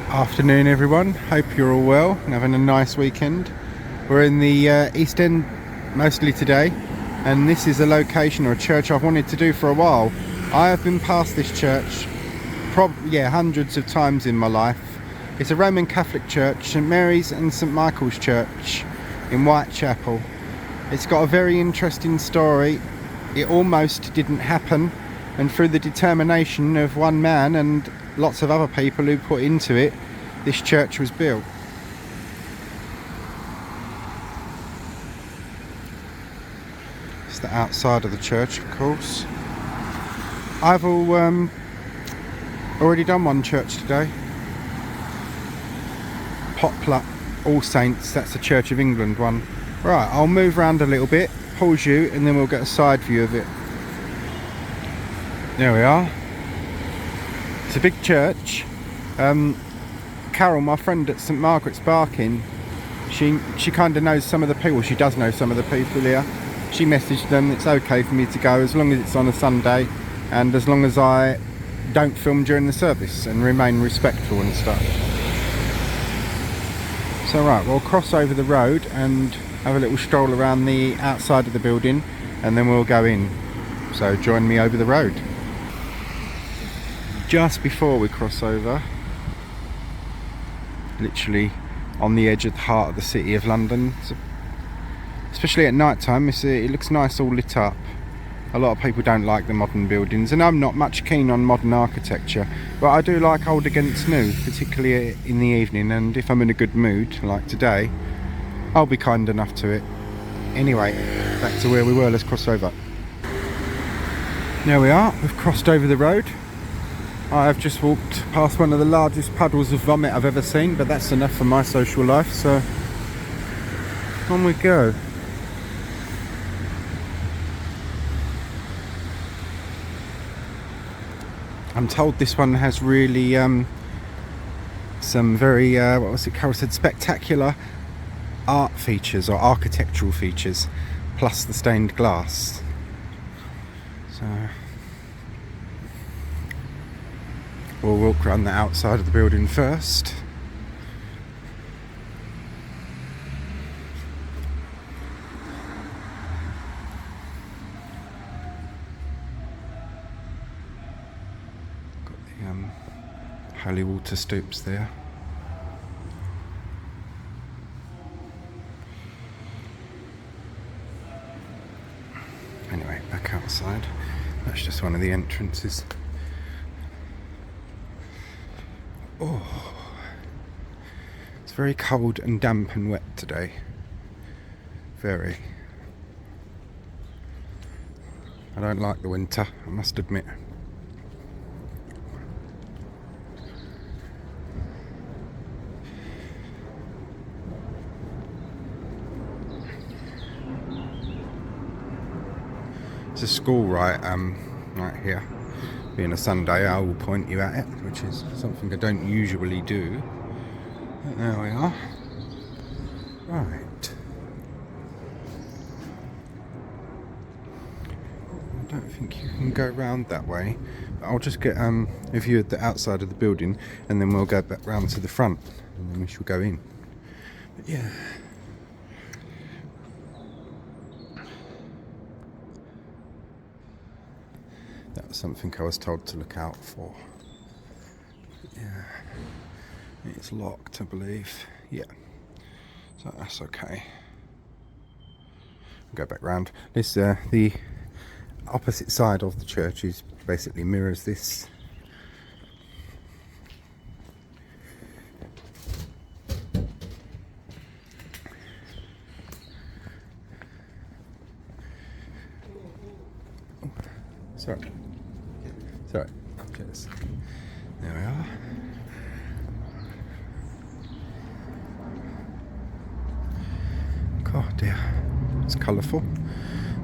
Afternoon everyone, hope you're all well and having a nice weekend. We're in the East End mostly today, and this is a location or a church I've wanted to do for a while. I have been past this church hundreds of times in my life. It's a Roman Catholic church, St Mary's and St Michael's Church in Whitechapel. It's got a very interesting story. It almost didn't happen, and through the determination of one man and lots of other people who put into it, this church was built. It's the outside of the church, of course. I've already done one church today. Poplar All Saints, that's the Church of England one. Right, I'll move around a little bit, pause you, and then we'll get a side view of it. There we are. It's a big church. Carol, my friend at St Margaret's Barking, she kind of knows some of the people. She does know some of the people here. She messaged them it's okay for me to go as long as it's on a Sunday and as long as I don't film during the service and remain respectful and stuff. So right, we'll cross over the road and have a little stroll around the outside of the building and then we'll go in. So join me over the road. Just before we cross over, literally on the edge of the heart of the city of London, especially at night time, it looks nice all lit up. A lot of people don't like the modern buildings, and I'm not much keen on modern architecture, but I do like old against new, particularly in the evening, and if I'm in a good mood like today, I'll be kind enough to it. Anyway, back to where we were. Let's cross over. There we are, we've crossed over the road. I have just walked past one of the largest puddles of vomit I've ever seen, but that's enough for my social life, so on we go. I'm told this one has really some very, Carol said, spectacular art features or architectural features, plus the stained glass. So we'll walk around the outside of the building first. Got the holy water stoops there. Anyway, back outside. That's just one of the entrances. Oh, it's very cold and damp and wet today. Very. I don't like the winter, I must admit. It's a school right here. Being a Sunday, I will point you at it, which is something I don't usually do. But there we are. Right. I don't think you can go round that way. But I'll just get a view at the outside of the building, and then we'll go back round to the front, and then we shall go in. But yeah. That was something I was told to look out for. Yeah, it's locked, I believe. Yeah, so that's okay. Go back round. This the opposite side of the church is basically mirrors this. Sorry. Sorry. Cheers. There we are. God dear. It's colourful.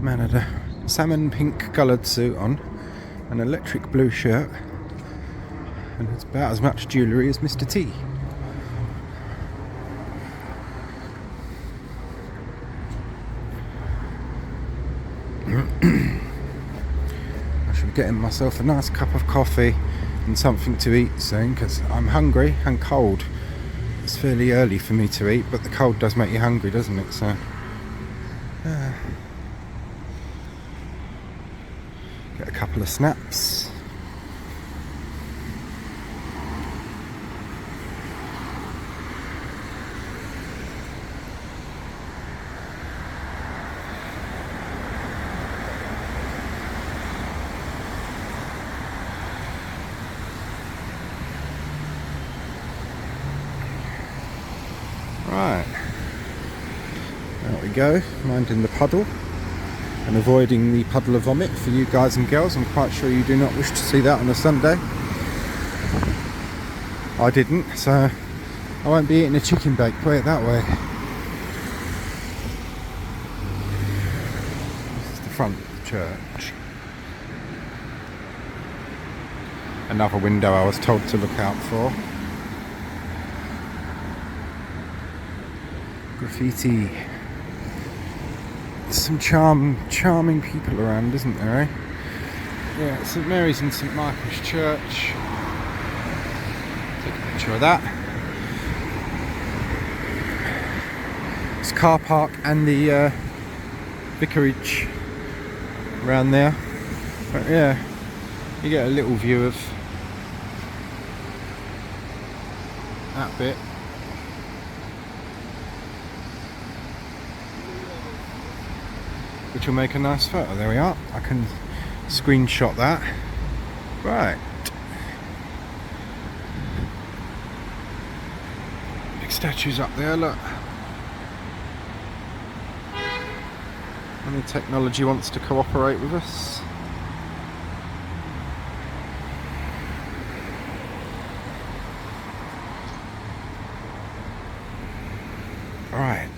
Man had a salmon pink coloured suit on, an electric blue shirt, and it's about as much jewellery as Mr. T. I should be getting myself a nice cup of coffee and something to eat soon because I'm hungry and cold. It's fairly early for me to eat, but the cold does make you hungry, doesn't it? So get a couple of snaps. Right, there we go, minding the puddle and avoiding the puddle of vomit for you guys and girls. I'm quite sure you do not wish to see that on a Sunday. I didn't, so I won't be eating a chicken bake, put it that way. This is the front of the church. Another window I was told to look out for. Graffiti. There's some charming people around, isn't there, eh? Yeah, St Mary's and St Michael's Church. Take a picture of that. It's car park and the vicarage around there. But yeah, you get a little view of that bit. Which will make a nice photo. There we are. I can screenshot that. Right. Big statues up there, look. And the technology wants to cooperate with us. Right.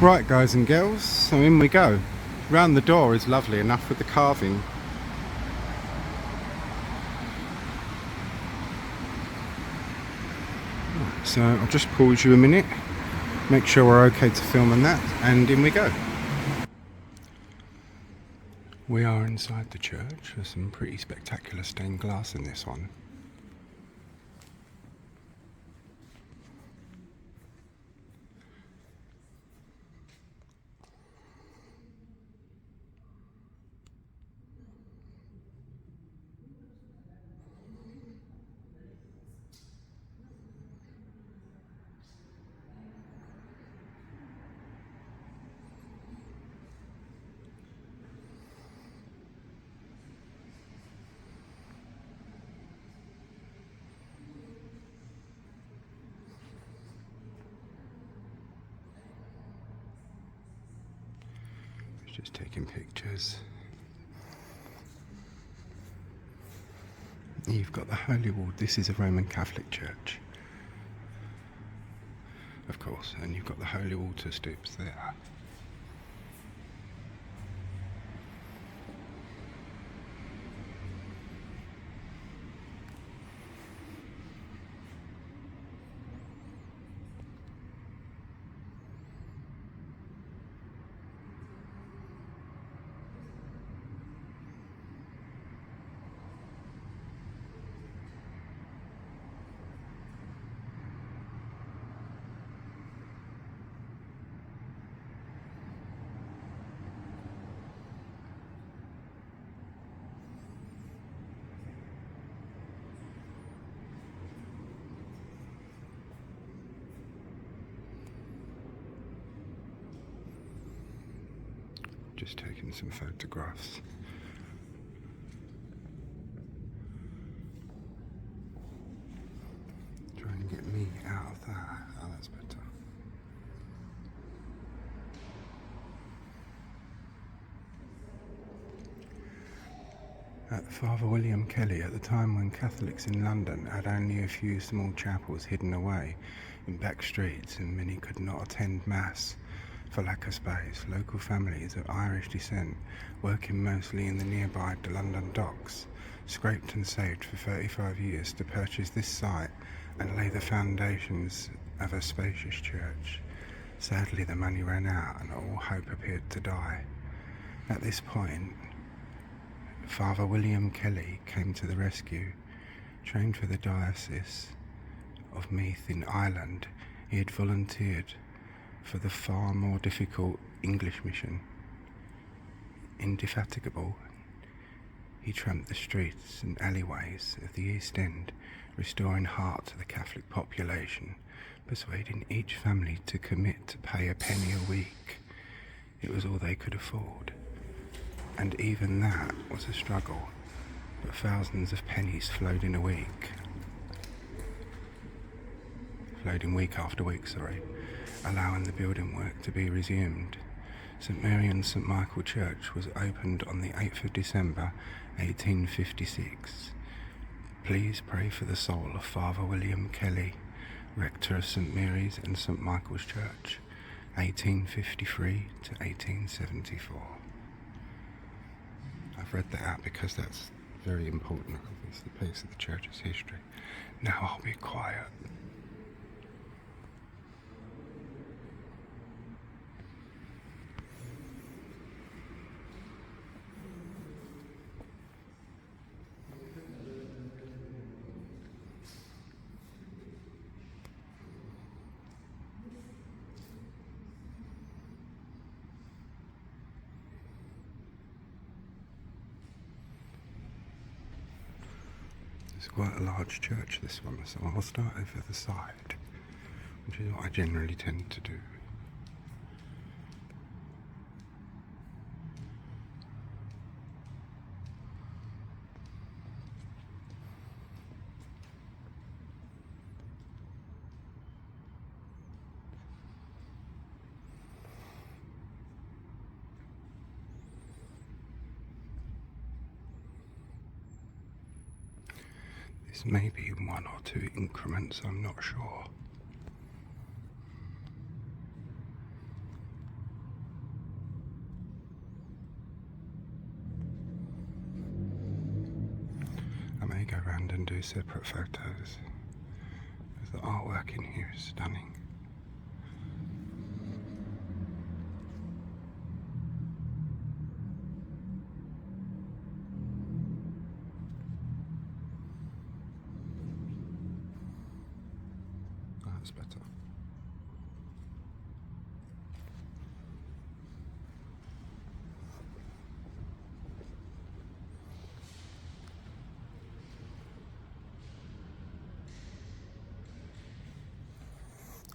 Right, guys and girls, so in we go. Round the door is lovely enough with the carving. So I'll just pause you a minute, make sure we're okay to film on that, and in we go. We are inside the church. There's some pretty spectacular stained glass in this one. Just taking pictures. You've got the Holy Wall. This is a Roman Catholic church, of course, and you've got the Holy Water stoops there. Just taking some photographs. Trying to get me out of that. Oh, that's better. Father William Kelly, at the time when Catholics in London had only a few small chapels hidden away in back streets and many could not attend Mass for lack of space, local families of Irish descent, working mostly in the nearby London docks, scraped and saved for 35 years to purchase this site and lay the foundations of a spacious church. Sadly, the money ran out and all hope appeared to die. At this point, Father William Kelly came to the rescue. Trained for the Diocese of Meath in Ireland, he had volunteered for the far more difficult English mission. Indefatigable, he tramped the streets and alleyways of the East End, restoring heart to the Catholic population, persuading each family to commit to pay a penny a week. It was all they could afford, and even that was a struggle, but thousands of pennies flowed in week after week, allowing the building work to be resumed. St Mary and St Michael Church was opened on the 8th of December 1856. Please pray for the soul of Father William Kelly, rector of St Mary's and St Michael's Church, 1853 to 1874. I've read that out because that's very important. It's the piece of the church's history. Now I'll be quiet. It's quite a large church, this one, so I'll start over the side, which is what I generally tend to do. This may be one or two increments, I'm not sure. I may go around and do separate photos, because the artwork in here is stunning. That's better.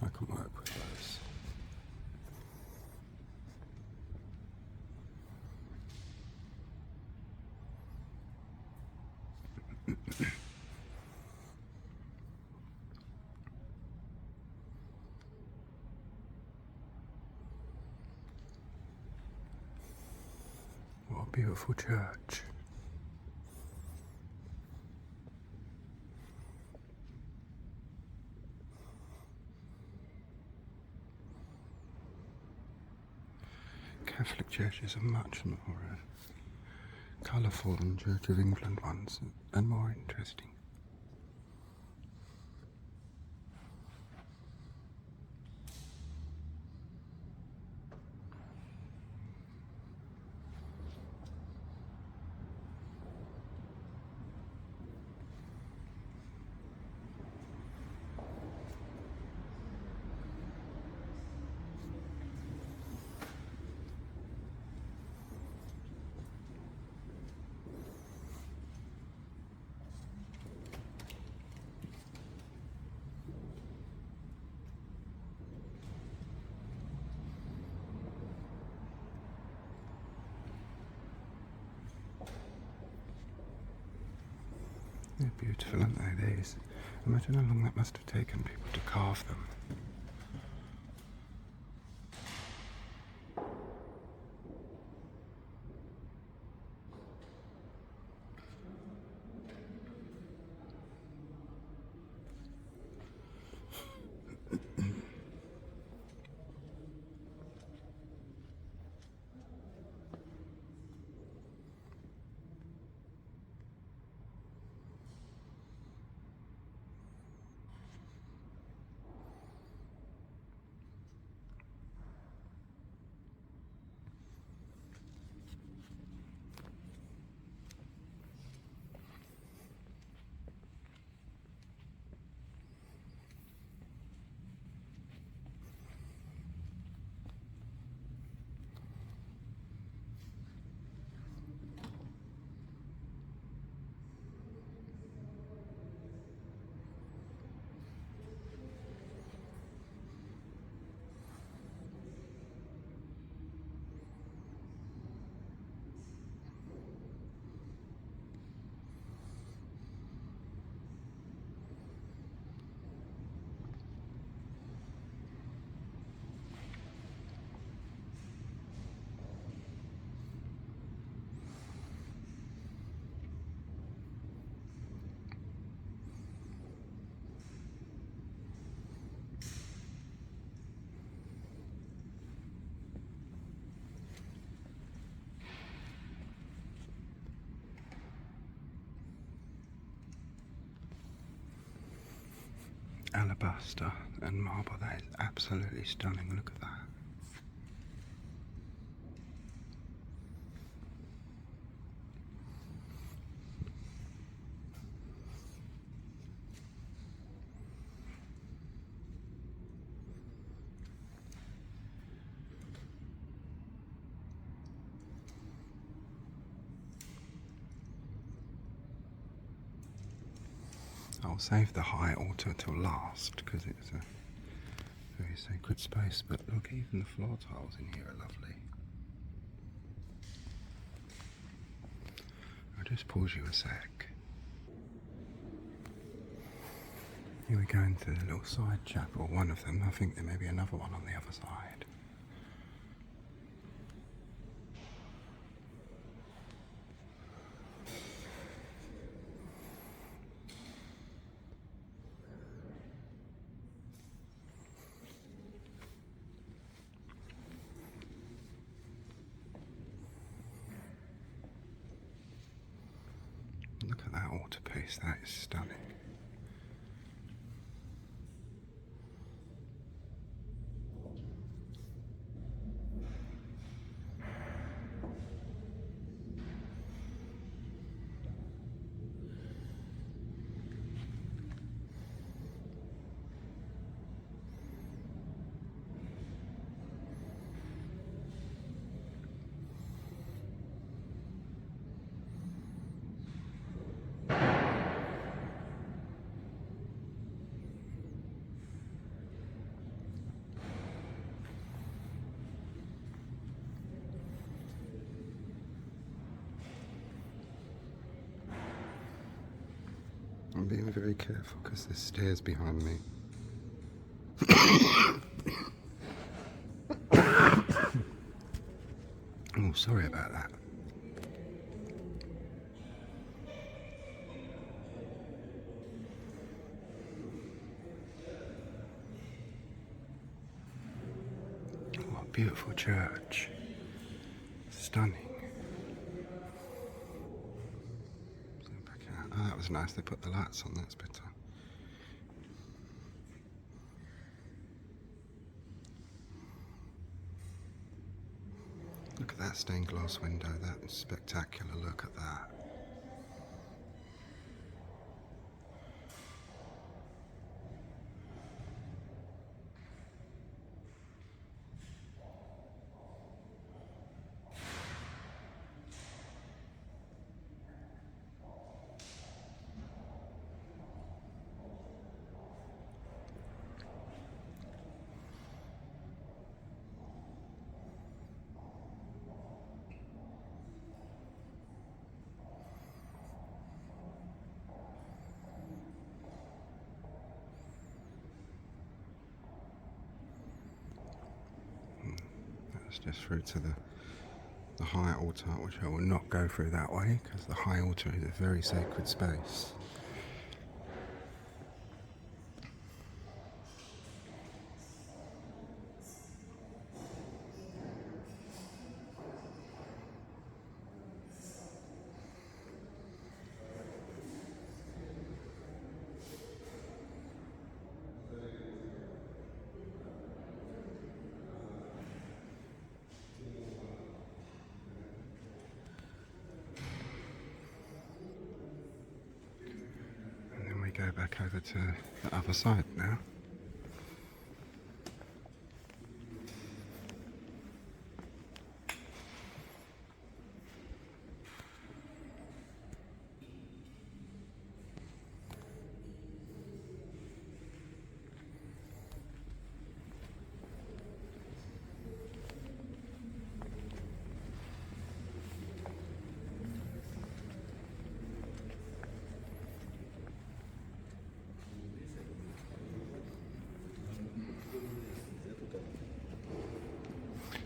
I can work with those. What a beautiful church. Catholic churches are much more colourful than Church of England ones, and more interesting. They're beautiful, aren't they, these? Imagine how long that must have taken people to carve them. alabaster and marble. That is absolutely stunning. Look at that. I'll save the high altar till last because it's a very sacred space, but look, even the floor tiles in here are lovely. I'll just pause you a sec. Here we go into the little side chapel, one of them. I think there may be another one on the other side. Look at that altarpiece, that is stunning. I'm being very careful because there's stairs behind me. Oh, sorry about that. What a beautiful church. Stunning. Back out. Oh, that was nice. They put the lights on. That's better. Look at that stained glass window. That is spectacular. Look at that. That's just through to the high altar, which I will not go through that way because the high altar is a very sacred space. Go back over to the other side now.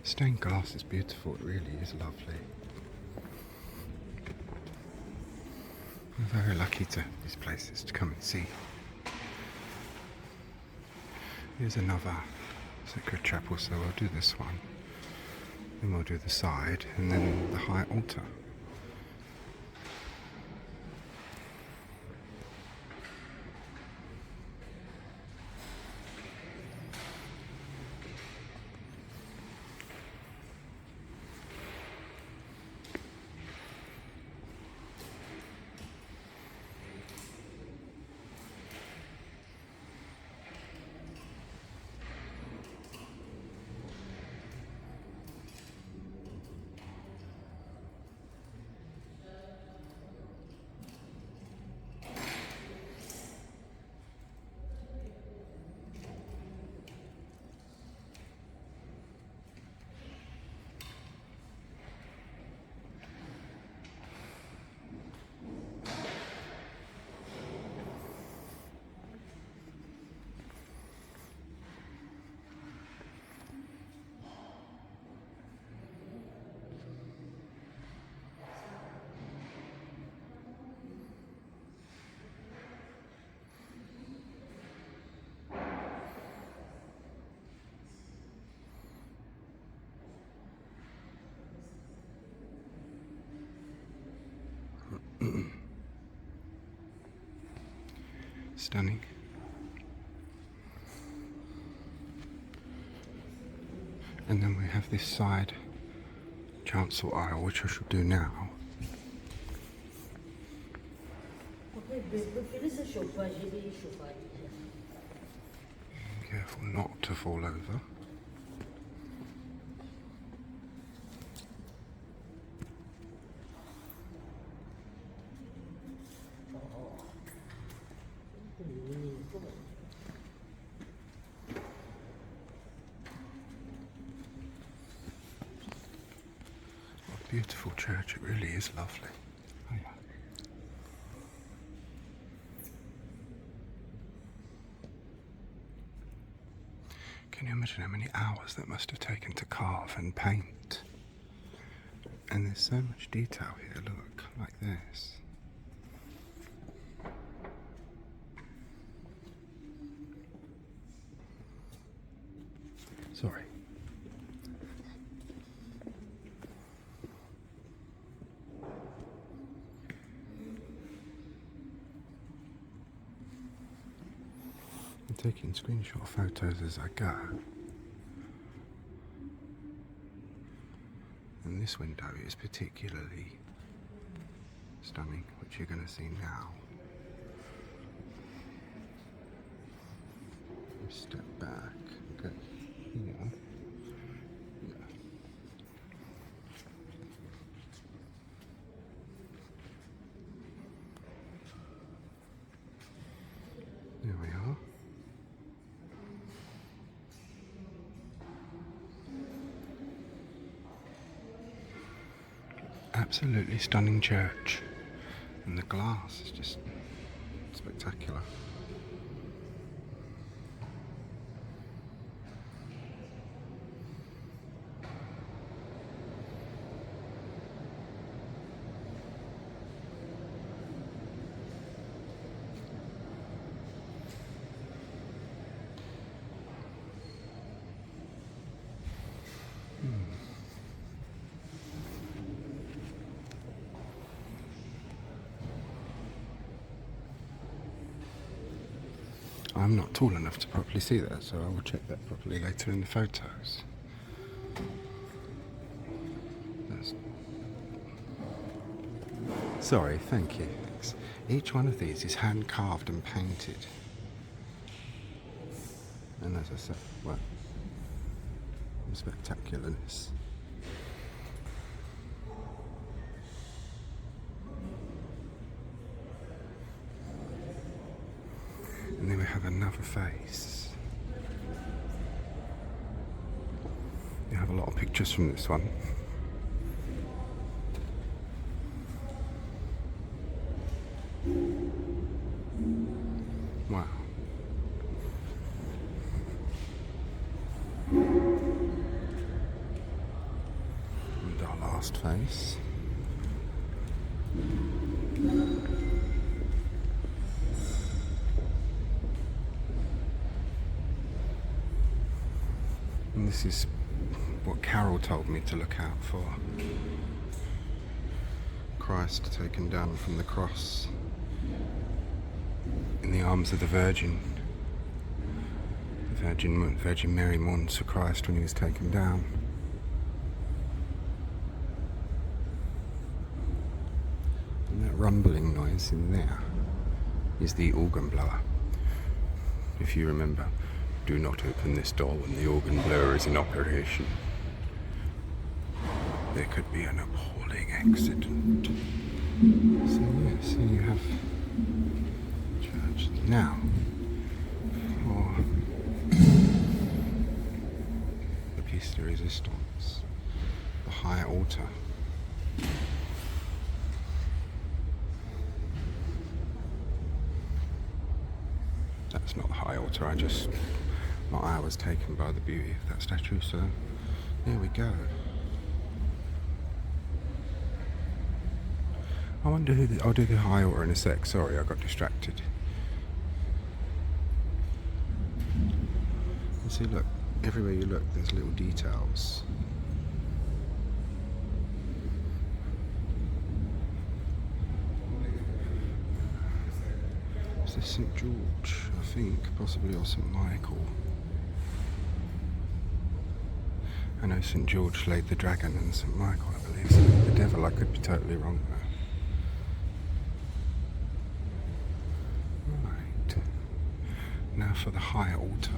Stained glass is beautiful, it really is lovely. I'm very lucky to have these places to come and see. Here's another sacred chapel, so I'll do this one. Then we'll do the side, and then the high altar. Stunning. And then we have this side chancel aisle, which I shall do now. Careful not to fall over. What a beautiful church, it really is lovely. Oh, yeah. Can you imagine how many hours that must have taken to carve and paint? And there's so much detail here, look, like this. Sorry. I'm taking screenshot photos as I go. And this window is particularly stunning, which you're going to see now. Step back, go here. Yeah. There we are. Absolutely stunning church, and the glass is just spectacular. I'm not tall enough to properly see that, so I will check that properly later in the photos. Sorry, thank you. Each one of these is hand carved and painted. And as I said, well, spectacularness. And then we have another face. You have a lot of pictures from this one. Wow. And our last face. And this is what Carol told me to look out for. Christ taken down from the cross in the arms of the Virgin. The Virgin Mary mourns for Christ when he was taken down. And that rumbling noise in there is the organ blower. If you remember, do not open this door when the organ blower is in operation. There could be an appalling accident. So yes, here you have church. Now, for the piece de resistance, the high altar. That's not the high altar, my eye was taken by the beauty of that statue, so there we go. I wonder who I'll do the high altar in a sec, sorry, I got distracted. And see, look, everywhere you look, there's little details. Is this St George, I think, possibly, or St Michael? I know St George laid the dragon and St Michael, I believe, slayed the devil. I could be totally wrong there. Right. Now for the high altar.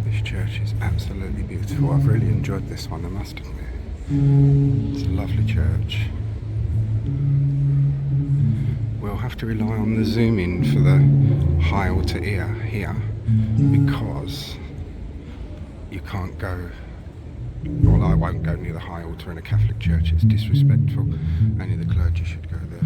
This church is absolutely beautiful. I've really enjoyed this one, I must admit. It's a lovely church. We'll have to rely on the zoom in for the high altar here because you can't go, well, I won't go near the high altar in a Catholic church. It's disrespectful. Only the clergy should go there.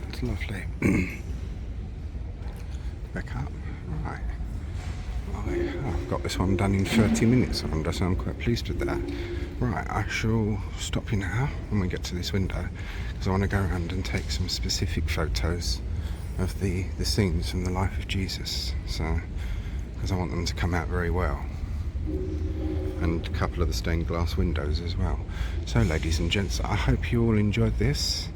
That's lovely. Back up. Right. I've got this one done in 30 minutes, so I'm quite pleased with that. Right, I shall stop you now when we get to this window, because I want to go around and take some specific photos of the scenes from the life of Jesus. So, because I want them to come out very well. And a couple of the stained glass windows as well. So, ladies and gents, I hope you all enjoyed this.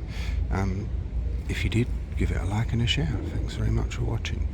If you did, give it a like and a share. Thanks very much for watching.